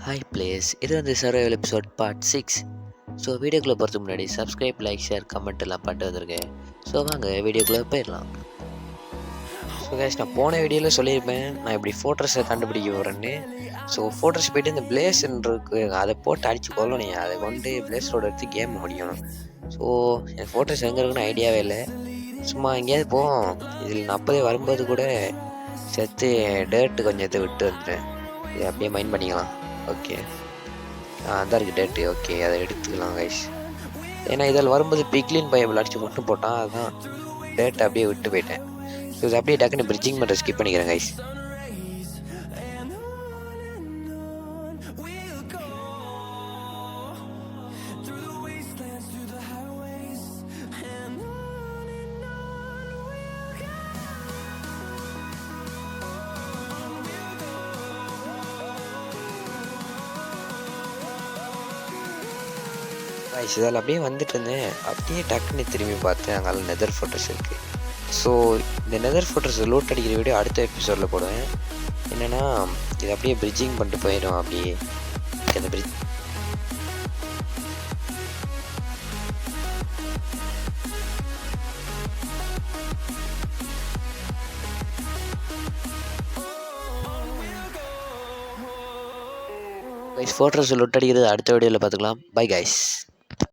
Hi place இது வந்து survival episode part 6. So வீடியோக்குள்ளே போகிறதுக்கு முன்னாடி சப்ஸ்கிரைப், லைக், ஷேர், கமெண்ட் எல்லாம் பண்ணிட்டு வந்திருக்கேன். ஸோ வாங்க வீடியோக்குள்ளே போயிடலாம். ஸோ கைஸ், நான் போன வீடியோவில் சொல்லியிருப்பேன் நான் இப்படி ஃபோட்டோஸை கண்டுபிடிக்க போகிறேன்னு. ஸோ ஃபோட்டோஸ் போய்ட்டு இந்த பிளேஸ்ன்றிருக்கு அதை போட்டு அடித்து கொள்ளணும். அதை கொண்டு பிளேஸரோட எடுத்து கேம் முடிக்கணும். ஸோ என் ஃபோட்டோஸ் எங்கே இருக்குன்னு ஐடியாவே இல்லை. சும்மா எங்கேயாவது போவோம். இதில் நான் அப்போதே வரும்போது கூட சேர்த்து டேர்ட்டு கொஞ்சம் எடுத்து விட்டு வந்துட்டேன். இதை அப்படியே மைண்ட் பண்ணிக்கலாம். ஓகே, அதான் இருக்குது டேட்டு. ஓகே, அதை எடுத்துக்கலாம் கைஸ். ஏன்னா இதில் வரும்போது பிக்லின் பைபிள் அடித்து மட்டும் போட்டான். அதுதான் டேட்டை அப்படியே விட்டு போயிட்டேன். ஸோ இது அப்படியே டக்குன்னு பிரிட்ஜிங் பண்ணுற ஸ்கிப் பண்ணிக்கிறேன் கைஸ். கைஸ், இதில் அப்படியே வந்துட்டு இருந்தேன். அப்படியே டக்குன்னு திரும்பி பார்த்தேன், அங்கே நெதர் ஃபோட்டோஸ் இருக்குது. ஸோ இந்த நெதர் ஃபோட்டோஸ் லோட் அடிக்கிற வீடியோ அடுத்த எபிசோடில் போடுவேன். என்னென்னா இது அப்படியே பிரிட்ஜிங் பண்ணிட்டு போயிடும். அப்படியே அந்த பிரிட்ஜ் கைஸ், ஃபோட்டோஸ் லோட் அடிக்கிறது அடுத்த வீடியோவில் பார்த்துக்கலாம். Bye guys.